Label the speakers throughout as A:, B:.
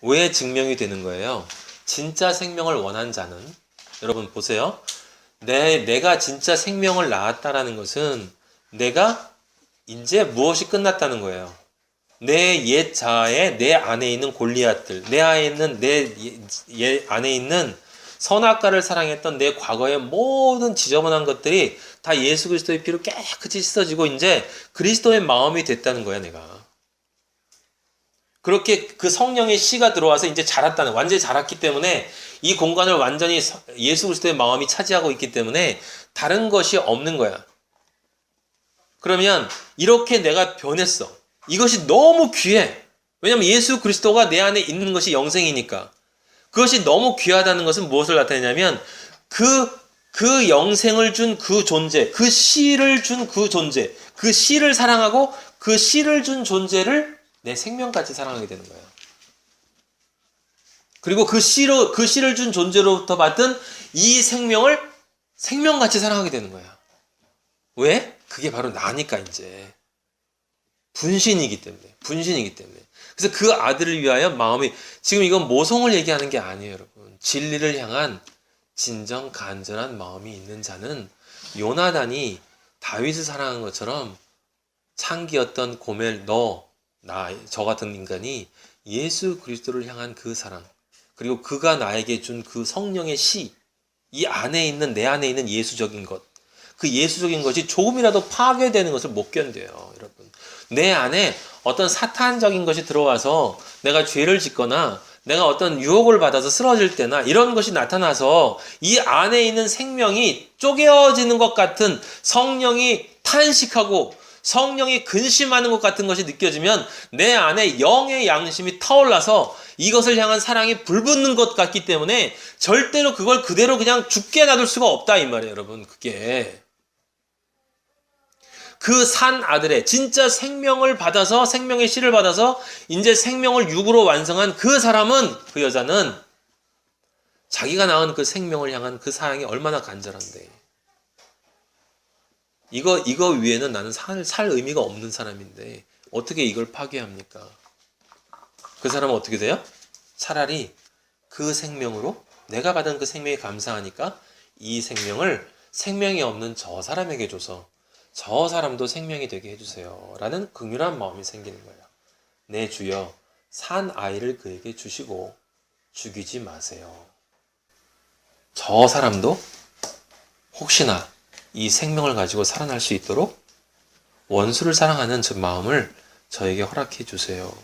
A: 왜 증명이 되는 거예요? 진짜 생명을 원한 자는, 여러분 보세요. 내가 진짜 생명을 낳았다라는 것은 내가 이제 무엇이 끝났다는 거예요. 내 옛 자아에 내 안에 있는 골리앗들, 내 안에 있는 안에 있는 선악과를 사랑했던 내 과거의 모든 지저분한 것들이 다 예수 그리스도의 피로 깨끗이 씻어지고 이제 그리스도의 마음이 됐다는 거야, 내가. 그렇게 그 성령의 씨가 들어와서 이제 자랐다는, 완전히 자랐기 때문에 이 공간을 완전히 예수 그리스도의 마음이 차지하고 있기 때문에 다른 것이 없는 거야. 그러면 이렇게 내가 변했어. 이것이 너무 귀해. 왜냐하면 예수 그리스도가 내 안에 있는 것이 영생이니까. 그것이 너무 귀하다는 것은 무엇을 나타내냐면 그 영생을 준 그 존재, 그 씨를 준 그 존재, 그 씨를 사랑하고 그 씨를 준 존재를 내 생명같이 사랑하게 되는 거예요. 그리고 그 씨를 준 존재로부터 받은 이 생명을 생명같이 사랑하게 되는 거야. 왜? 그게 바로 나니까 이제. 분신이기 때문에. 그래서 그 아들을 위하여 마음이, 지금 이건 모성을 얘기하는 게 아니에요, 여러분. 진리를 향한 진정 간절한 마음이 있는 자는 요나단이 다윗을 사랑한 것처럼 창기였던 고멜, 저 같은 인간이 예수 그리스도를 향한 그 사랑, 그리고 그가 나에게 준 그 성령의 씨, 이 안에 있는, 내 안에 있는 예수적인 것, 그 예수적인 것이 조금이라도 파괴되는 것을 못 견뎌요, 여러분. 내 안에 어떤 사탄적인 것이 들어와서 내가 죄를 짓거나 내가 어떤 유혹을 받아서 쓰러질 때나 이런 것이 나타나서 이 안에 있는 생명이 쪼개어지는 것 같은, 성령이 탄식하고 성령이 근심하는 것 같은 것이 느껴지면 내 안에 영의 양심이 타올라서 이것을 향한 사랑이 불붙는 것 같기 때문에 절대로 그걸 그대로 그냥 죽게 놔둘 수가 없다 이 말이에요, 여러분. 그게 그 산 아들의 진짜 생명을 받아서, 생명의 씨를 받아서 이제 생명을 육으로 완성한 그 사람은, 그 여자는 자기가 낳은 그 생명을 향한 그 사랑이 얼마나 간절한데, 이거 위에는 나는 살 의미가 없는 사람인데 어떻게 이걸 파괴합니까? 그 사람은 어떻게 돼요? 차라리 그 생명으로, 내가 받은 그 생명에 감사하니까 이 생명을 생명이 없는 저 사람에게 줘서 저 사람도 생명이 되게 해주세요 라는 긍휼한 마음이 생기는 거예요. 내 주여, 산 아이를 그에게 주시고 죽이지 마세요. 저 사람도 혹시나 이 생명을 가지고 살아날 수 있도록 원수를 사랑하는 저 마음을 저에게 허락해 주세요.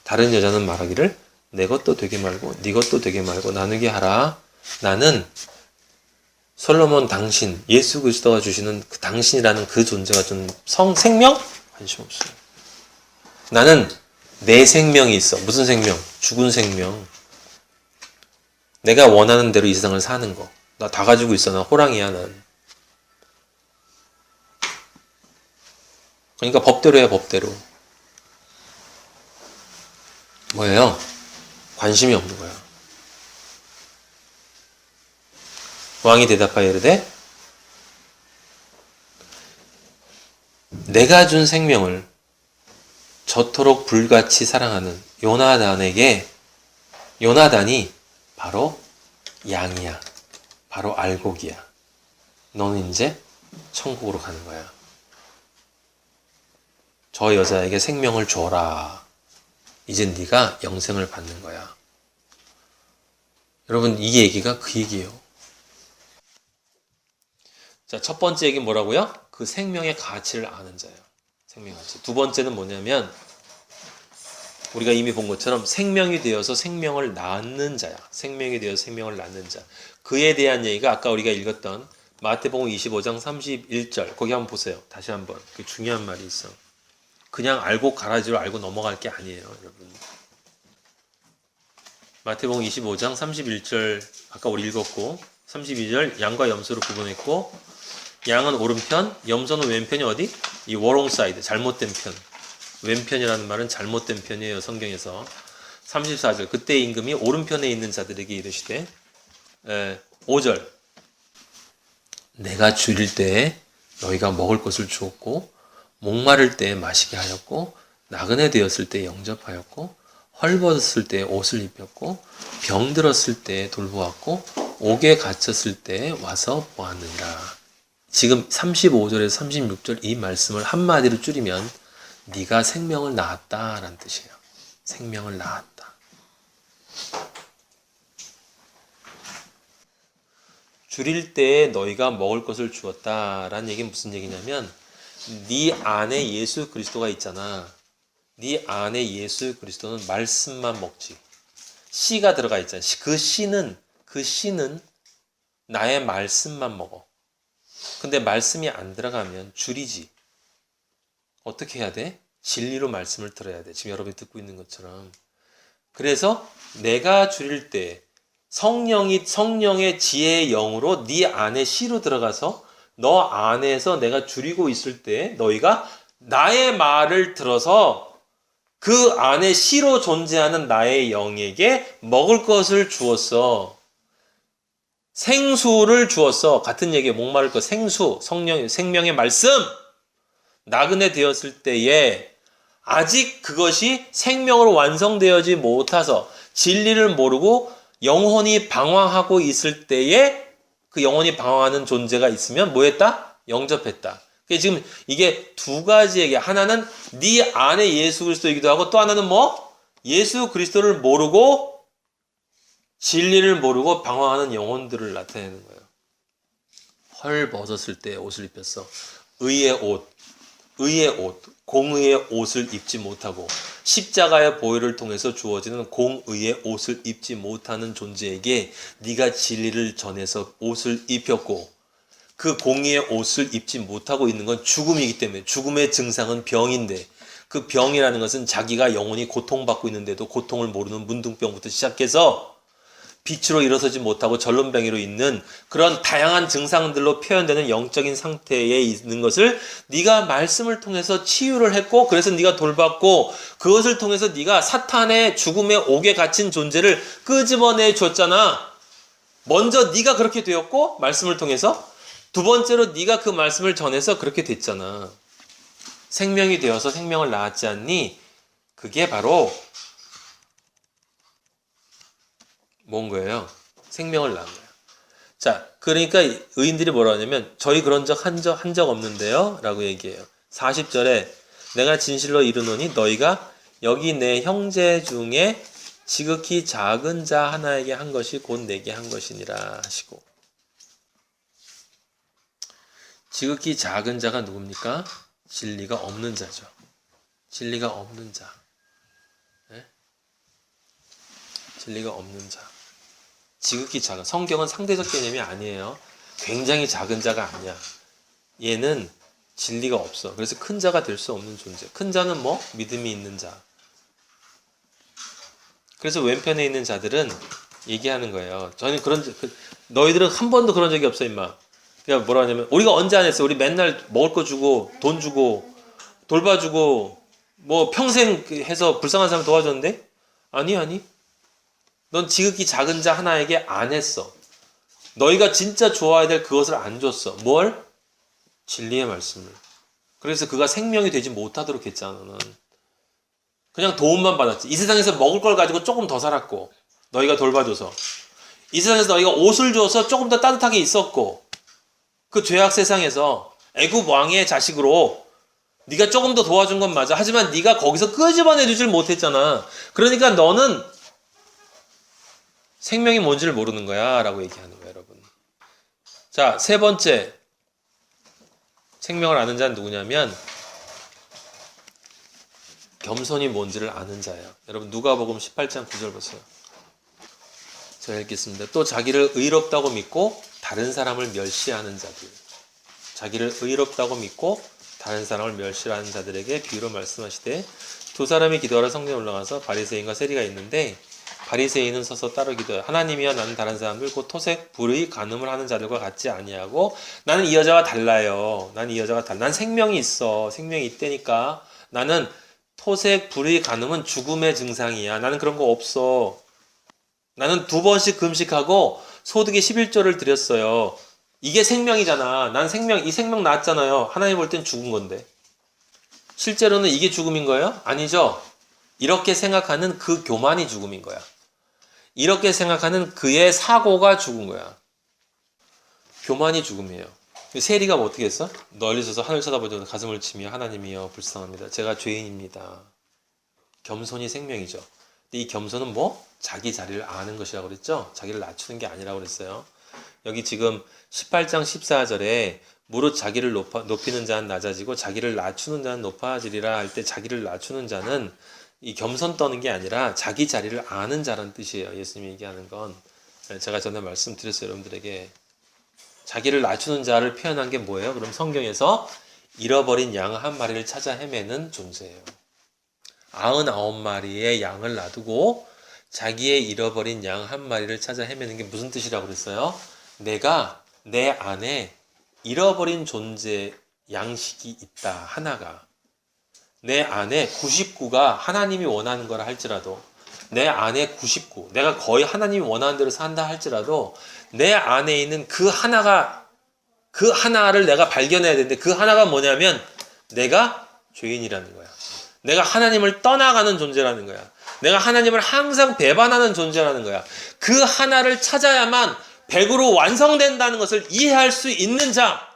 A: 다른 여자는 말하기를 내 것도 되게 말고 네 것도 되게 말고 나누게 하라. 나는 솔로몬 당신, 예수 그리스도가 주시는 그 당신이라는 그 존재가 준 생명? 관심 없어요. 나는 내 생명이 있어. 무슨 생명? 죽은 생명. 내가 원하는 대로 이 세상을 사는 거. 나 다 가지고 있어. 나 호랑이야, 난. 그러니까 법대로 해, 법대로. 뭐예요? 관심이 없는 거야. 왕이 대답하여 이르되 내가 준 생명을 저토록 불같이 사랑하는 요나단이 바로 양이야. 바로 알곡이야. 너는 이제 천국으로 가는 거야. 저 여자에게 생명을 줘라. 이제 네가 영생을 받는 거야. 여러분, 이 얘기가 그 얘기예요. 자, 첫 번째 얘기는 뭐라고요? 그 생명의 가치를 아는 자예요. 생명의 가치. 두 번째는 뭐냐면 우리가 이미 본 것처럼 생명이 되어서 생명을 낳는 자야. 생명이 되어서 생명을 낳는 자. 그에 대한 얘기가 아까 우리가 읽었던 마태복음 25장 31절. 거기 한번 보세요. 다시 한번. 그 중요한 말이 있어. 그냥 알고 가라지로 알고 넘어갈 게 아니에요, 여러분. 마태복음 25장 31절 아까 우리 읽었고 32절 양과 염소로 구분했고 양은 오른편, 염소는 왼편이 어디? 이 wrong side, 잘못된 편. 왼편이라는 말은 잘못된 편이에요, 성경에서. 34절 그때 임금이 오른편에 있는 자들에게 이르시되 5절 내가 줄일 때에 너희가 먹을 것을 주었고 목마를 때에 마시게 하였고 나그네 되었을 때 영접하였고 헐벗었을 때 옷을 입혔고 병들었을 때 돌보았고 옥에 갇혔을 때 와서 보았느니라. 지금 35절에서 36절 이 말씀을 한마디로 줄이면 네가 생명을 낳았다 라는 뜻이에요. 생명을 낳았다. 줄일 때에 너희가 먹을 것을 주었다 라는 얘기는 무슨 얘기냐면 네 안에 예수 그리스도가 있잖아. 네 안에 예수 그리스도는 말씀만 먹지. 씨가 들어가 있잖아. 그 씨는 나의 말씀만 먹어. 근데 말씀이 안 들어가면 줄이지. 어떻게 해야 돼? 진리로 말씀을 들어야 돼. 지금 여러분이 듣고 있는 것처럼. 그래서 내가 줄일 때 성령의 지혜의 영으로 네 안에 씨로 들어가서 너 안에서 내가 줄이고 있을 때 너희가 나의 말을 들어서 그 안에 씨로 존재하는 나의 영에게 먹을 것을 주었어. 생수를 주었어. 같은 얘기에 목마를 것 생수, 생명의 말씀. 나그네 되었을 때에 아직 그것이 생명으로 완성되어지 못해서 진리를 모르고 영혼이 방황하고 있을 때에 그 영혼이 방황하는 존재가 있으면 뭐 했다? 영접했다. 지금 이게 두 가지 얘기. 하나는 네 안에 예수 그리스도이기도 하고 또 하나는 뭐? 예수 그리스도를 모르고 진리를 모르고 방황하는 영혼들을 나타내는 거예요. 헐 벗었을 때 옷을 입혔어. 의의 옷, 공의의 옷을 입지 못하고 십자가의 보혈을 통해서 주어지는 공의의 옷을 입지 못하는 존재에게 네가 진리를 전해서 옷을 입혔고 그 공의의 옷을 입지 못하고 있는 건 죽음이기 때문에 죽음의 증상은 병인데 그 병이라는 것은 자기가 영혼이 고통받고 있는데도 고통을 모르는 문둥병부터 시작해서 빛으로 일어서지 못하고 전론뱅이로 있는 그런 다양한 증상들로 표현되는 영적인 상태에 있는 것을 네가 말씀을 통해서 치유를 했고 그래서 네가 돌봤고 그것을 통해서 네가 사탄의 죽음의 옥에 갇힌 존재를 끄집어내 줬잖아. 먼저 네가 그렇게 되었고 말씀을 통해서 두 번째로 네가 그 말씀을 전해서 그렇게 됐잖아. 생명이 되어서 생명을 낳았지 않니? 그게 바로 뭔 거예요? 생명을 낳은 거예요. 자, 그러니까 의인들이 뭐라 하냐면 저희 그런 적 한 적 없는데요? 라고 얘기해요. 40절에 내가 진실로 이르노니 너희가 여기 내 형제 중에 지극히 작은 자 하나에게 한 것이 곧 내게 한 것이니라 하시고 지극히 작은 자가 누굽니까? 진리가 없는 자죠. 진리가 없는 자. 네? 진리가 없는 자. 지극히 작은. 성경은 상대적 개념이 아니에요. 굉장히 작은 자가 아니야. 얘는 진리가 없어. 그래서 큰 자가 될 수 없는 존재. 큰 자는 뭐? 믿음이 있는 자. 그래서 왼편에 있는 자들은 얘기하는 거예요. 저는 너희들은 한 번도 그런 적이 없어, 임마. 그냥 뭐라 하냐면, 우리가 언제 안 했어? 우리 맨날 먹을 거 주고, 돈 주고, 돌봐주고, 뭐 평생 해서 불쌍한 사람 도와줬는데? 아니. 넌 지극히 작은 자 하나에게 안 했어. 너희가 진짜 좋아야 될 그것을 안 줬어. 뭘? 진리의 말씀을. 그래서 그가 생명이 되지 못하도록 했잖아, 너는. 그냥 도움만 받았지. 이 세상에서 먹을 걸 가지고 조금 더 살았고, 너희가 돌봐줘서. 이 세상에서 너희가 옷을 줘서 조금 더 따뜻하게 있었고, 그 죄악 세상에서 애굽 왕의 자식으로 네가 조금 더 도와준 건 맞아. 하지만 네가 거기서 끄집어내주질 못했잖아. 그러니까 너는 생명이 뭔지를 모르는 거야 라고 얘기하는 거예요, 여러분. 자, 세 번째 생명을 아는 자는 누구냐면 겸손이 뭔지를 아는 자예요. 여러분 누가복음 18장 9절 보세요. 제가 읽겠습니다. 또 자기를 의롭다고 믿고 다른 사람을 멸시하는 자들. 자기를 의롭다고 믿고 다른 사람을 멸시하는 자들에게 비유로 말씀하시되 두 사람이 기도하러 성전에 올라가서 바리새인과 세리가 있는데 바리새인은 서서 따로 기도해요. 하나님이여 나는 다른 사람들 곧 토색 불의 간음을 하는 자들과 같지 아니하고 나는 이 여자와 달라요. 나는 이 여자가 달라. 난 생명이 있어. 생명이 있다니까. 나는 토색 불의 간음은 죽음의 증상이야. 나는 그런 거 없어. 나는 2번씩 금식하고 소득의 11조를 드렸어요. 이게 생명이잖아. 난 이 생명 낳았잖아요. 하나님 볼 땐 죽은 건데. 실제로는 이게 죽음인 거예요? 아니죠. 이렇게 생각하는 그 교만이 죽음인 거야. 이렇게 생각하는 그의 사고가 죽은 거야. 교만이 죽음이에요. 세리가 뭐 어떻게 했어? 널리 서서 하늘 쳐다보자 가슴을 치며 하나님이여 불쌍합니다. 제가 죄인입니다. 겸손이 생명이죠. 근데 이 겸손은 뭐? 자기 자리를 아는 것이라고 그랬죠? 자기를 낮추는 게 아니라고 그랬어요. 여기 지금 18장 14절에 무릇 자기를 높이는 자는 낮아지고 자기를 낮추는 자는 높아지리라 할 때 자기를 낮추는 자는 이 겸손 떠는 게 아니라 자기 자리를 아는 자라는 뜻이에요. 예수님이 얘기하는 건. 제가 전에 말씀드렸어요. 여러분들에게. 자기를 낮추는 자를 표현한 게 뭐예요? 그럼 성경에서 잃어버린 양 한 마리를 찾아 헤매는 존재예요. 99마리의 양을 놔두고 자기의 잃어버린 양 한 마리를 찾아 헤매는 게 무슨 뜻이라고 그랬어요? 내가 내 안에 잃어버린 존재 양식이 있다. 하나가. 내 안에 99가 하나님이 원하는 거라 할지라도 내 안에 99, 내가 거의 하나님이 원하는 대로 산다 할지라도 내 안에 있는 그 하나를 내가 발견해야 되는데 그 하나가 뭐냐면 내가 죄인이라는 거야. 내가 하나님을 떠나가는 존재라는 거야. 내가 하나님을 항상 배반하는 존재라는 거야. 그 하나를 찾아야만 100으로 완성된다는 것을 이해할 수 있는 자.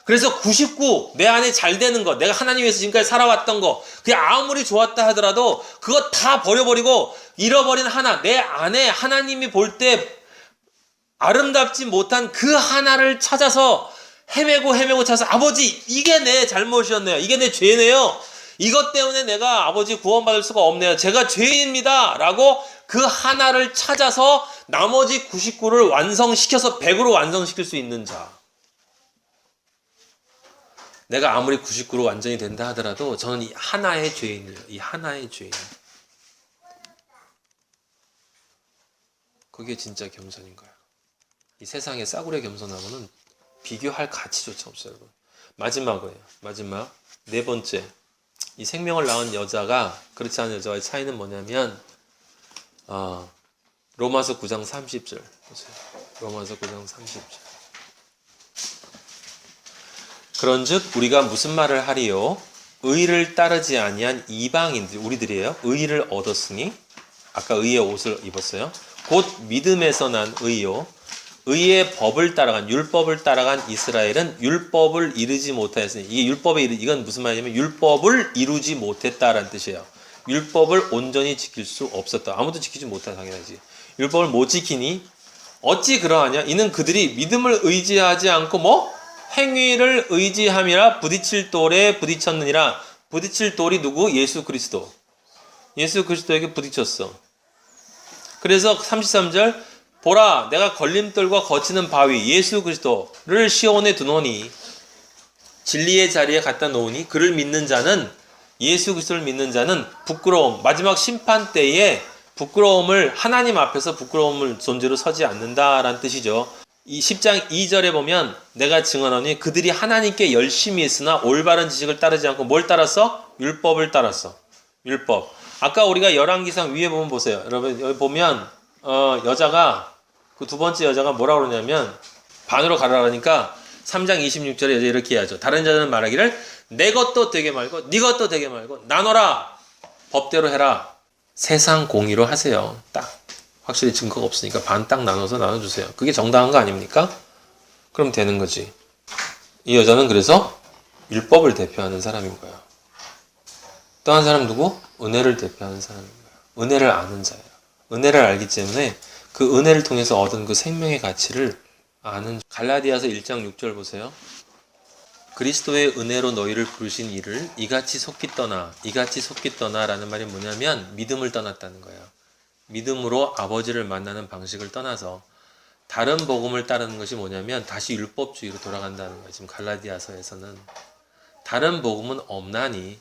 A: 그래서 99, 내 안에 잘 되는 것, 내가 하나님 위해서 지금까지 살아왔던 거, 그게 아무리 좋았다 하더라도 그거 다 버려버리고 잃어버린 하나, 내 안에 하나님이 볼 때 아름답지 못한 그 하나를 찾아서 헤매고 찾아서 아버지, 이게 내 잘못이었네요. 이게 내 죄네요. 이것 때문에 내가 아버지 구원받을 수가 없네요. 제가 죄인입니다. 라고 그 하나를 찾아서 나머지 99를 완성시켜서 100으로 완성시킬 수 있는 자. 내가 아무리 99로 완전히 된다 하더라도 저는 이 하나의 죄인이에요. 이 하나의 죄인. 그게 진짜 겸손인 거야. 이 세상의 싸구려 겸손하고는 비교할 가치조차 없어요. 여러분. 마지막이에요. 마지막. 네 번째. 이 생명을 낳은 여자가 그렇지 않은 여자와의 차이는 뭐냐면 로마서 9장 30절 보세요. 로마서 9장 30절. 그런즉 우리가 무슨 말을 하리요? 의를 따르지 아니한 이방인들, 우리들이에요. 의를 얻었으니 아까 의의 옷을 입었어요. 곧 믿음에서 난 의요. 의의 법을 따라간 율법을 따라간 이스라엘은 율법을 이루지 못하였으니 이게 이건 무슨 말이냐면 율법을 이루지 못했다라는 뜻이에요. 율법을 온전히 지킬 수 없었다. 아무도 지키지 못하다 당연하지. 율법을 못 지키니 어찌 그러하냐? 이는 그들이 믿음을 의지하지 않고 뭐? 행위를 의지함이라 부딪힐 돌에 부딪혔느니라. 부딪힐 돌이 누구? 예수 그리스도. 예수 그리스도에게 부딪혔어. 그래서 33절 보라 내가 걸림돌과 거치는 바위 예수 그리스도를 시온에 두노니 진리의 자리에 갖다 놓으니 그를 믿는 자는 예수 그리스도를 믿는 자는 부끄러움 마지막 심판 때에 부끄러움을 하나님 앞에서 부끄러움을 존재로 서지 않는다라는 뜻이죠. 이 10장 2절에 보면 내가 증언하니 그들이 하나님께 열심히 했으나 올바른 지식을 따르지 않고 뭘 따랐어? 율법을 따랐어. 율법. 아까 우리가 열왕기상 위에 보면 보세요. 여러분 여기 보면 여자가 그 두 번째 여자가 뭐라고 그러냐면 반으로 가라라니까 3장 26절에 여자 이렇게 해야죠. 다른 자들은 말하기를 내 것도 되게 말고 네 것도 되게 말고 나눠라. 법대로 해라. 세상 공의로 하세요. 딱. 확실히 증거가 없으니까 반 딱 나눠서 나눠주세요. 그게 정당한 거 아닙니까? 그럼 되는 거지. 이 여자는 그래서 율법을 대표하는 사람인 거야. 또 한 사람 누구? 은혜를 대표하는 사람인 거야. 은혜를 아는 자예요. 은혜를 알기 때문에 그 은혜를 통해서 얻은 그 생명의 가치를 아는 갈라디아서 1장 6절 보세요. 그리스도의 은혜로 너희를 부르신 이를 이같이 속히 떠나 라는 말이 뭐냐면 믿음을 떠났다는 거예요. 믿음으로 아버지를 만나는 방식을 떠나서 다른 복음을 따르는 것이 뭐냐면 다시 율법주의로 돌아간다는 거예요. 지금 갈라디아서에서는 다른 복음은 없나니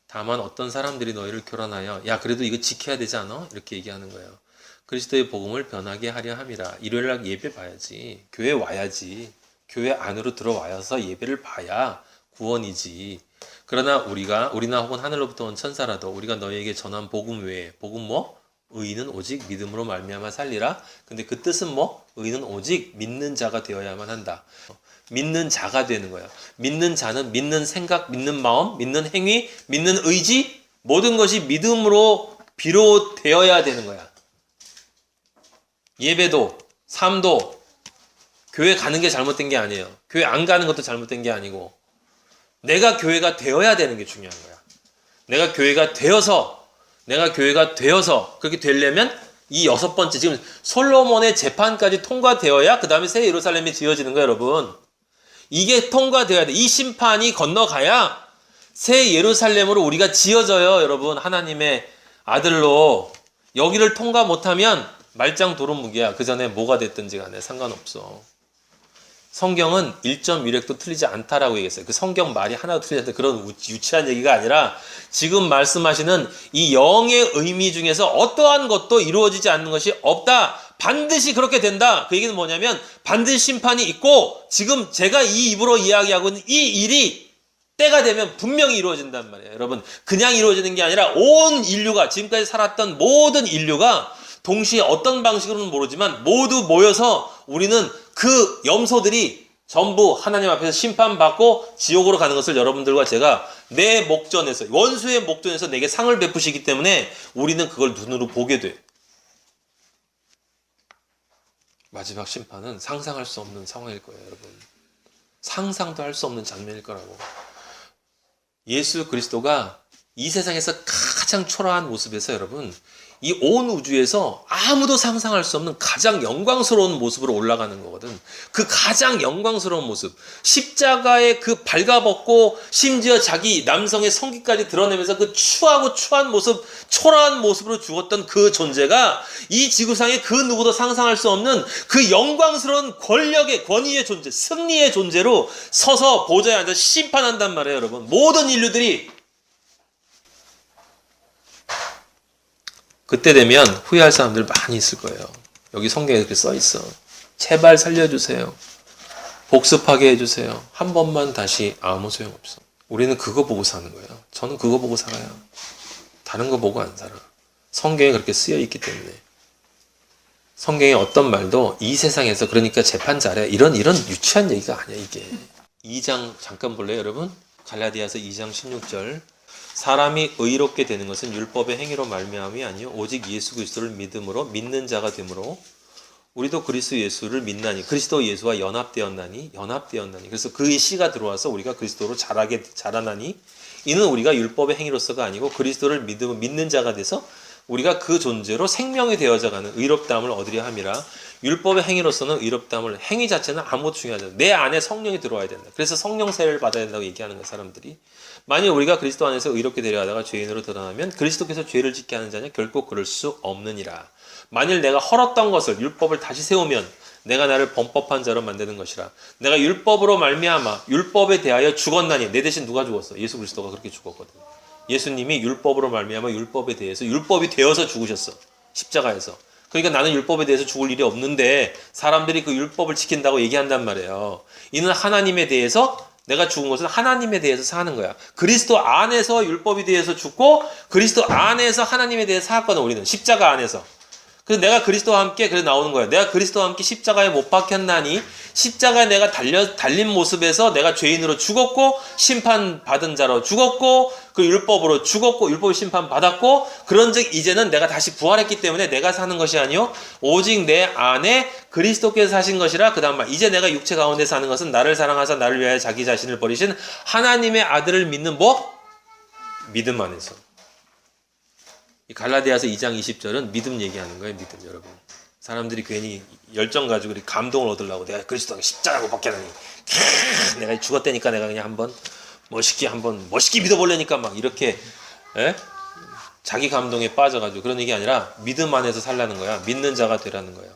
A: 다만 어떤 사람들이 너희를 교란하여 야 그래도 이거 지켜야 되지 않아? 이렇게 얘기하는 거예요. 그리스도의 복음을 변하게 하려 함이라. 일요일날 예배 봐야지. 교회 와야지. 교회 안으로 들어와서 예배를 봐야 구원이지. 그러나 우리나 혹은 하늘로부터 온 천사라도 우리가 너희에게 전한 복음 외에 복음 뭐? 의인은 오직 믿음으로 말미암아 살리라. 근데 그 뜻은 뭐? 의인은 오직 믿는 자가 되어야만 한다. 믿는 자가 되는 거야. 믿는 자는 믿는 생각, 믿는 마음, 믿는 행위, 믿는 의지 모든 것이 믿음으로 비롯되어야 되는 거야. 예배도, 삶도, 교회 가는 게 잘못된 게 아니에요. 교회 안 가는 것도 잘못된 게 아니고, 내가 교회가 되어야 되는 게 중요한 거야. 내가 교회가 되어서 그렇게 되려면 이 6번째, 지금 솔로몬의 재판까지 통과되어야 그 다음에 새 예루살렘이 지어지는 거예요, 여러분. 이게 통과되어야 돼. 이 심판이 건너가야 새 예루살렘으로 우리가 지어져요, 여러분. 하나님의 아들로. 여기를 통과 못하면 말짱 도루묵이야. 그 전에 뭐가 됐든지 간에 상관없어. 성경은 1.1획도 틀리지 않다라고 얘기했어요. 그 성경 말이 하나도 틀리지 않다. 그런 유치한 얘기가 아니라 지금 말씀하시는 이 영의 의미 중에서 어떠한 것도 이루어지지 않는 것이 없다. 반드시 그렇게 된다. 그 얘기는 뭐냐면 반드시 심판이 있고 지금 제가 이 입으로 이야기하고 있는 이 일이 때가 되면 분명히 이루어진단 말이에요. 여러분, 그냥 이루어지는 게 아니라 온 인류가, 지금까지 살았던 모든 인류가 동시에 어떤 방식으로는 모르지만 모두 모여서 우리는 그 염소들이 전부 하나님 앞에서 심판받고 지옥으로 가는 것을 여러분들과 제가 내 목전에서, 원수의 목전에서 내게 상을 베푸시기 때문에 우리는 그걸 눈으로 보게 돼. 마지막 심판은 상상할 수 없는 상황일 거예요, 여러분. 상상도 할 수 없는 장면일 거라고. 예수 그리스도가 이 세상에서 가장 초라한 모습에서 여러분, 이 온 우주에서 아무도 상상할 수 없는 가장 영광스러운 모습으로 올라가는 거거든. 그 가장 영광스러운 모습, 십자가의 그 발가벗고 심지어 자기 남성의 성기까지 드러내면서 그 추하고 추한 모습, 초라한 모습으로 죽었던 그 존재가 이 지구상에 그 누구도 상상할 수 없는 그 영광스러운 권력의, 권위의 존재, 승리의 존재로 서서 보좌에 앉아 심판한단 말이에요, 여러분. 모든 인류들이. 그때 되면 후회할 사람들 많이 있을 거예요. 여기 성경에 이렇게 써 있어. 제발 살려주세요. 복습하게 해주세요. 한 번만 다시 아무 소용없어. 우리는 그거 보고 사는 거예요. 저는 그거 보고 살아요. 다른 거 보고 안 살아. 성경에 그렇게 쓰여 있기 때문에. 성경의 어떤 말도 이 세상에서 그러니까 재판 잘해. 이런 유치한 얘기가 아니야, 이게. 2장 잠깐 볼래요, 여러분? 갈라디아서 2장 16절. 사람이 의롭게 되는 것은 율법의 행위로 말미암이 아니요 오직 예수 그리스도를 믿음으로 믿는 자가 되므로 우리도 그리스도 예수를 믿나니 그리스도 예수와 연합되었나니 그래서 그의 씨가 들어와서 우리가 그리스도로 자라나니 이는 우리가 율법의 행위로서가 아니고 그리스도를 믿는 자가 돼서 우리가 그 존재로 생명이 되어져가는 의롭다함을 얻으려 함이라. 율법의 행위로서는 의롭다함을, 행위 자체는 아무것도 중요하지 않아. 내 안에 성령이 들어와야 된다. 그래서 성령 세례를 받아야 된다고 얘기하는 거야, 사람들이. 만일 우리가 그리스도 안에서 의롭게 되려 하다가 죄인으로 드러나면 그리스도께서 죄를 짓게 하는 자냐? 결코 그럴 수 없느니라. 만일 내가 헐었던 것을, 율법을 다시 세우면 내가 나를 범법한 자로 만드는 것이라. 내가 율법으로 말미암아 율법에 대하여 죽었나니. 내 대신 누가 죽었어? 예수 그리스도가 그렇게 죽었거든. 예수님이 율법으로 말미암아 율법에 대해서 율법이 되어서 죽으셨어. 십자가에서. 그러니까 나는 율법에 대해서 죽을 일이 없는데 사람들이 그 율법을 지킨다고 얘기한단 말이에요. 이는 하나님에 대해서, 내가 죽은 것은 하나님에 대해서 사는 거야. 그리스도 안에서 율법에 대해서 죽고 그리스도 안에서 하나님에 대해서 살았거든, 우리는. 십자가 안에서. 그래서 내가 그리스도와 함께, 그래서 나오는 거야. 내가 그리스도와 함께 십자가에 못 박혔나니 십자가에 내가 달린 모습에서 내가 죄인으로 죽었고 심판받은 자로 죽었고 그 율법으로 죽었고 율법의 심판받았고 그런즉 이제는 내가 다시 부활했기 때문에 내가 사는 것이 아니요 오직 내 안에 그리스도께서 사신 것이라. 그 다음 말, 이제 내가 육체 가운데 사는 것은 나를 사랑하사 나를 위하여 자기 자신을 버리신 하나님의 아들을 믿는 믿음 안에서. 이 갈라디아서 2장 20절은 믿음 얘기하는 거예요. 믿음, 여러분. 사람들이 괜히 열정 가지고 감동을 얻으려고 내가 그리스도가 십자가로 박혀나니 내가 죽었다니까 내가 그냥 한번 멋있게 믿어보려니까 막 이렇게 자기 감동에 빠져가지고 그런 얘기 아니라 믿음 안에서 살라는 거야. 믿는 자가 되라는 거야.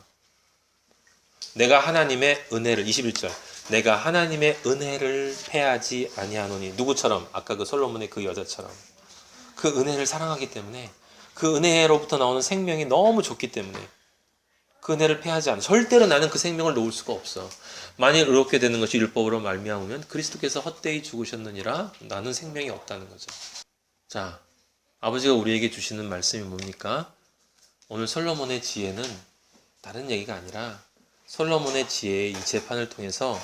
A: 내가 하나님의 은혜를, 21절, 내가 하나님의 은혜를 패하지 아니하노니. 누구처럼? 아까 그 솔로몬의 그 여자처럼. 그 은혜를 사랑하기 때문에, 그 은혜로부터 나오는 생명이 너무 좋기 때문에 그 은혜를 패하지 않아. 절대로 나는 그 생명을 놓을 수가 없어. 만일 의롭게 되는 것이 율법으로 말미암으면 그리스도께서 헛되이 죽으셨느니라. 나는 생명이 없다는 거죠. 자, 아버지가 우리에게 주시는 말씀이 뭡니까? 오늘 솔로몬의 지혜는 다른 얘기가 아니라 솔로몬의 지혜의 이 재판을 통해서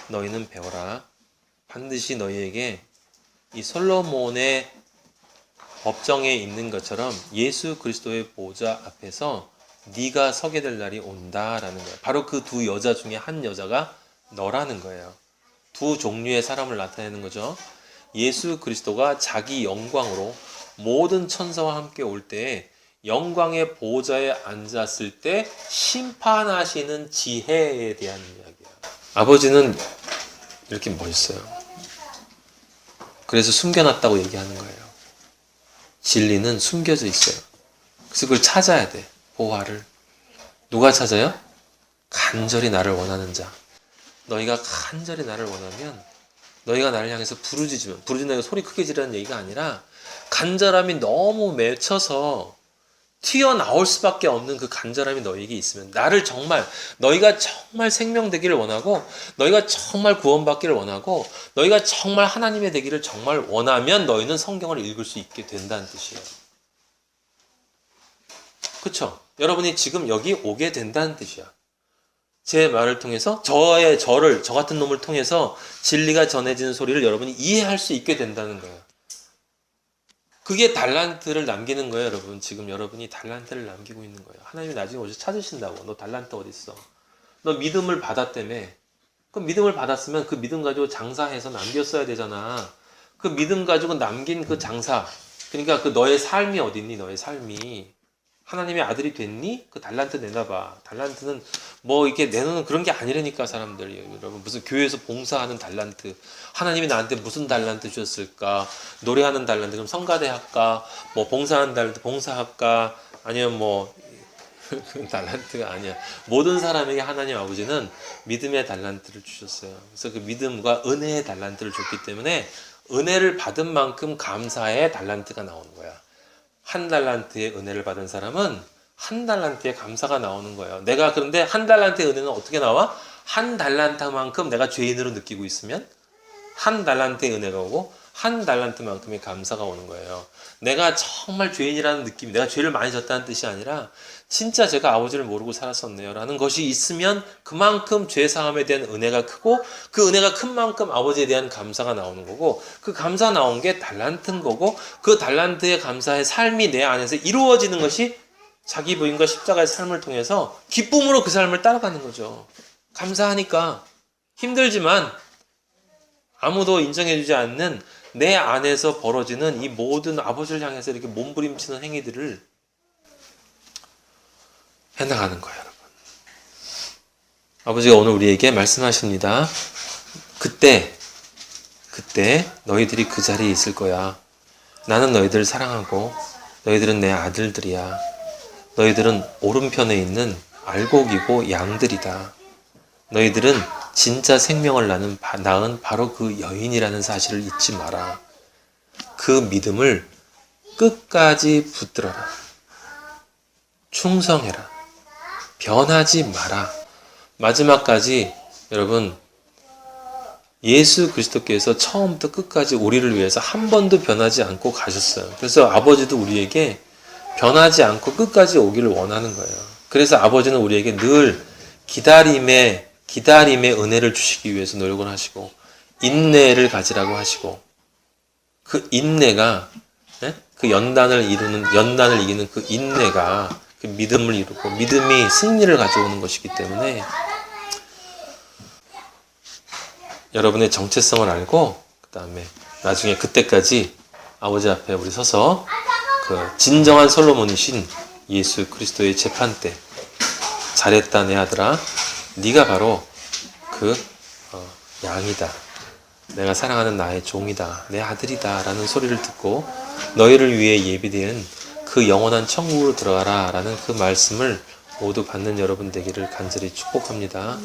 A: 너희는 배워라. 반드시 너희에게 이 솔로몬의 법정에 있는 것처럼 예수 그리스도의 보좌 앞에서 네가 서게 될 날이 온다라는 거예요. 바로 그 두 여자 중에 한 여자가 너라는 거예요. 두 종류의 사람을 나타내는 거죠. 예수 그리스도가 자기 영광으로 모든 천사와 함께 올 때에 영광의 보좌에 앉았을 때 심판하시는 지혜에 대한 이야기예요. 아버지는 이렇게 멋있어요. 그래서 숨겨놨다고 얘기하는 거예요. 진리는 숨겨져 있어요. 그래서 그걸 찾아야 돼. 보화를. 누가 찾아요? 간절히 나를 원하는 자. 너희가 간절히 나를 원하면 너희가 나를 향해서 부르짖으면, 부르짖는 게 소리 크게 지르는 얘기가 아니라 간절함이 너무 맺혀서 튀어나올 수밖에 없는 그 간절함이 너희에게 있으면, 나를 정말, 너희가 정말 생명 되기를 원하고, 너희가 정말 구원받기를 원하고, 너희가 정말 하나님의 되기를 정말 원하면 너희는 성경을 읽을 수 있게 된다는 뜻이에요. 그쵸? 여러분이 지금 여기 오게 된다는 뜻이야. 제 말을 통해서 저 같은 놈을 통해서 진리가 전해지는 소리를 여러분이 이해할 수 있게 된다는 거예요. 그게 달란트를 남기는 거예요, 여러분. 지금 여러분이 달란트를 남기고 있는 거예요. 하나님이 나중에 오셔서 찾으신다고. 너 달란트 어디 있어? 너 믿음을 받았다며. 그 믿음을 받았으면 그 믿음 가지고 장사해서 남겼어야 되잖아. 그 믿음 가지고 남긴 그 장사. 그러니까 그 너의 삶이 어디 있니? 너의 삶이. 하나님의 아들이 됐니? 그 달란트 내놔봐. 달란트는 뭐 이렇게 내놓는 그런 게 아니라니까, 사람들이. 여러분, 무슨 교회에서 봉사하는 달란트. 하나님이 나한테 무슨 달란트 주셨을까? 노래하는 달란트. 그럼 성가대 할까? 뭐 봉사하는 달란트, 봉사할까? 아니면 뭐, 달란트가 아니야. 모든 사람에게 하나님 아버지는 믿음의 달란트를 주셨어요. 그래서 그 믿음과 은혜의 달란트를 줬기 때문에 은혜를 받은 만큼 감사의 달란트가 나오는 거야. 한 달란트의 은혜를 받은 사람은 한 달란트의 감사가 나오는 거예요. 내가 그런데 한 달란트의 은혜는 어떻게 나와? 한 달란트만큼 내가 죄인으로 느끼고 있으면 한 달란트의 은혜가 오고 한 달란트만큼의 감사가 오는 거예요. 내가 정말 죄인이라는 느낌, 내가 죄를 많이 졌다는 뜻이 아니라 진짜 제가 아버지를 모르고 살았었네요 라는 것이 있으면 그만큼 죄사함에 대한 은혜가 크고, 그 은혜가 큰 만큼 아버지에 대한 감사가 나오는 거고, 그 감사 나온 게 달란트인 거고, 그 달란트의 감사의 삶이 내 안에서 이루어지는 것이 자기 부인과 십자가의 삶을 통해서 기쁨으로 그 삶을 따라가는 거죠. 감사하니까. 힘들지만 아무도 인정해주지 않는 내 안에서 벌어지는 이 모든 아버지를 향해서 이렇게 몸부림치는 행위들을 해나가는 거예요, 여러분. 아버지가 오늘 우리에게 말씀하십니다. 그때 너희들이 그 자리에 있을 거야. 나는 너희들을 사랑하고 너희들은 내 아들들이야. 너희들은 오른편에 있는 알곡이고 양들이다. 너희들은 진짜 생명을 낳은 바로 그 여인이라는 사실을 잊지 마라. 그 믿음을 끝까지 붙들어라. 충성해라. 변하지 마라. 마지막까지 여러분, 예수 그리스도께서 처음부터 끝까지 우리를 위해서 한 번도 변하지 않고 가셨어요. 그래서 아버지도 우리에게 변하지 않고 끝까지 오기를 원하는 거예요. 그래서 아버지는 우리에게 늘 기다림의 은혜를 주시기 위해서 노력을 하시고, 인내를 가지라고 하시고, 그 인내가, 그 연단을 이기는 그 인내가 그 믿음을 이루고, 믿음이 승리를 가져오는 것이기 때문에 여러분의 정체성을 알고, 그 다음에 나중에 그때까지 아버지 앞에 우리 서서 그 진정한 솔로몬이신 예수 그리스도의 재판 때, 잘했다 내 아들아, 네가 바로 그 양이다. 내가 사랑하는 나의 종이다. 내 아들이다. 라는 소리를 듣고 너희를 위해 예비된 그 영원한 천국으로 들어가라. 라는 그 말씀을 모두 받는 여러분 되기를 간절히 축복합니다.